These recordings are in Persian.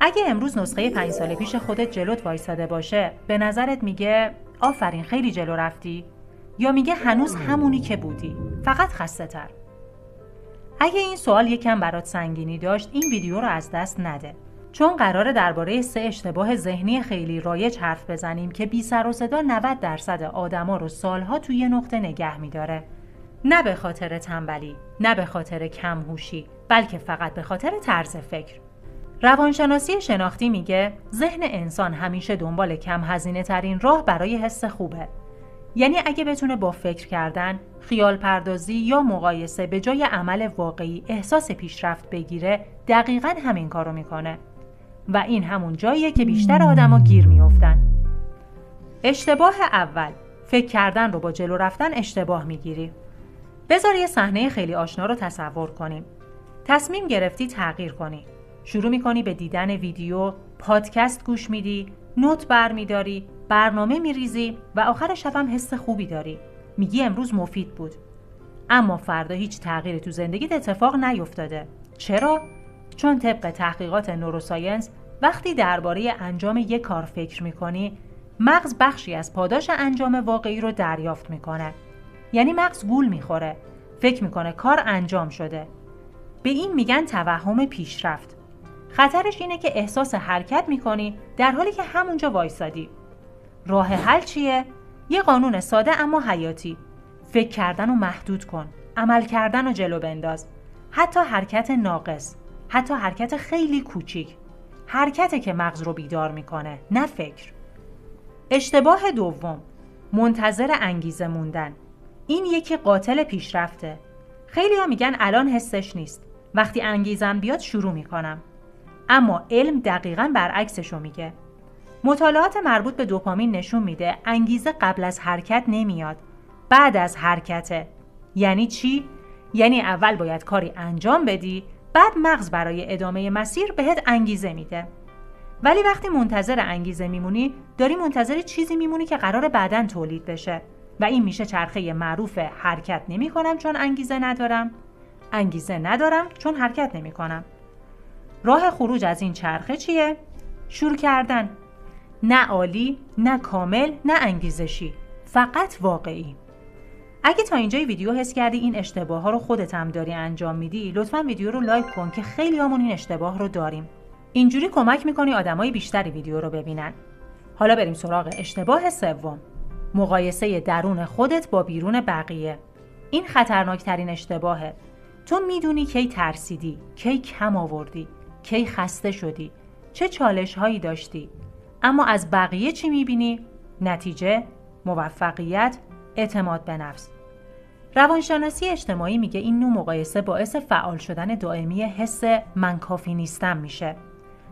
اگه امروز نسخه 5 سال پیش خودت جلوت وایساده باشه، به نظرت میگه آفرین خیلی جلو رفتی؟ یا میگه هنوز همونی که بودی، فقط خسته تر؟ اگه این سوال یکم برات سنگینی داشت، این ویدیو رو از دست نده. چون قراره درباره 3 اشتباه ذهنی خیلی رایج حرف بزنیم که بی سر و صدا 90% آدما رو سالها توی یه نقطه نگه میداره. نه به خاطر تنبلی، نه به خاطر کم‌هوشی، بلکه فقط به خاطر طرز فکر. روانشناسی شناختی میگه ذهن انسان همیشه دنبال کم هزینه ترین راه برای حس خوبه. یعنی اگه بتونه با فکر کردن، خیال پردازی یا مقایسه به جای عمل واقعی احساس پیشرفت بگیره، دقیقاً همین کارو میکنه. و این همون جاییه که بیشتر آدما گیر میافتن. اشتباه اول، فکر کردن رو با جلو رفتن اشتباه میگیری. بذار یه صحنه خیلی آشنا رو تصور کنیم. تصمیم گرفتی تغییر کنی. شروع میکنی به دیدن ویدیو، پادکست گوش میدی، نوت برمیداری، برنامه میریزی و آخر شب هم حس خوبی داری. میگی امروز مفید بود. اما فردا هیچ تغییری تو زندگیت اتفاق نیفتاده. چرا؟ چون طبق تحقیقات نوروساینس وقتی درباره انجام یک کار فکر میکنی، مغز بخشی از پاداش انجام واقعی رو دریافت میکنه. یعنی مغز گول میخوره. فکر میکنه کار انجام شده. به این میگن توهم پیشرفت. خطرش اینه که احساس حرکت میکنی در حالی که همونجا وایسادی. راه حل چیه؟ یه قانون ساده اما حیاتی. فکر کردن رو محدود کن. عمل کردن رو جلو بنداز. حتی حرکت ناقص. حتی حرکت خیلی کوچیک. حرکته که مغز رو بیدار میکنه، نه فکر. اشتباه دوم، منتظر انگیزه موندن. این یکی قاتل پیشرفته. خیلی ها میگن الان حسش نیست. وقتی انگیزم بیاد شروع میکنم. اما علم دقیقاً برعکسشو میگه. مطالعات مربوط به دوپامین نشون میده انگیزه قبل از حرکت نمیاد، بعد از حرکته. یعنی چی؟ یعنی اول باید کاری انجام بدی، بعد مغز برای ادامه مسیر بهت انگیزه میده. ولی وقتی منتظر انگیزه میمونی، داری منتظر چیزی میمونی که قراره بعداً تولید بشه و این میشه چرخه معروف حرکت نمیکنم چون انگیزه ندارم، انگیزه ندارم چون حرکت نمیکنم. راه خروج از این چرخه چیه؟ شروع کردن. نه عالی، نه کامل، نه انگیزشی. فقط واقعی. اگه تا اینجای ویدیو حس کردی این اشتباه ها رو خودت هم داری انجام میدی، لطفاً ویدیو رو لایک کن که خیلی همون این اشتباه رو داریم. اینجوری کمک میکنی آدمای بیشتری ویدیو رو ببینن. حالا بریم سراغ اشتباه سوم. مقایسه درون خودت با بیرون بقیه. این خطرناکترین اشتباهه. تو میدونی کی ترسیدی، کی کم آوردی، کی خسته شدی، چه چالش هایی داشتی. اما از بقیه چی میبینی؟ نتیجه، موفقیت، اعتماد به نفس. روانشناسی اجتماعی میگه این نوع مقایسه باعث فعال شدن دائمی حس من کافی نیستم میشه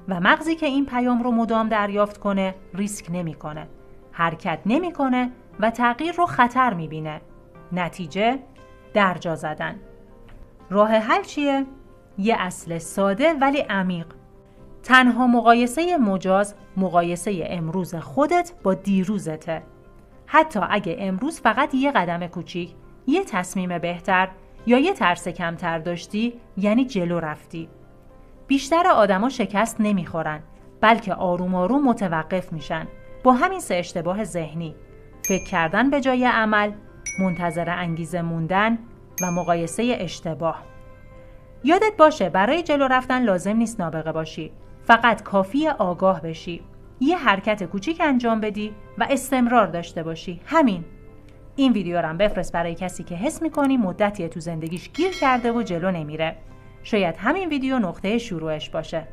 و مغزی که این پیام رو مدام دریافت کنه ریسک نمیکنه، حرکت نمیکنه و تغییر رو خطر میبینه. نتیجه، درجا زدن. راه حل چیه؟ یه اصل ساده ولی عمیق. تنها مقایسه مجاز مقایسه امروز خودت با دیروزته. حتی اگه امروز فقط یه قدم کوچیک، یه تصمیم بهتر یا یه ترس کمتر داشتی، یعنی جلو رفتی. بیشتر آدما شکست نمیخورن، بلکه آروم آروم متوقف میشن. با همین 3 اشتباه ذهنی: فکر کردن به جای عمل، منتظر انگیزه موندن و مقایسه اشتباه. یادت باشه برای جلو رفتن لازم نیست نابغه باشی. فقط کافی آگاه بشی. یه حرکت کوچیک انجام بدی و استمرار داشته باشی. همین. این ویدیو رو هم بفرست برای کسی که حس می‌کنی مدتیه تو زندگیش گیر کرده و جلو نمیره. شاید همین ویدیو نقطه شروعش باشه.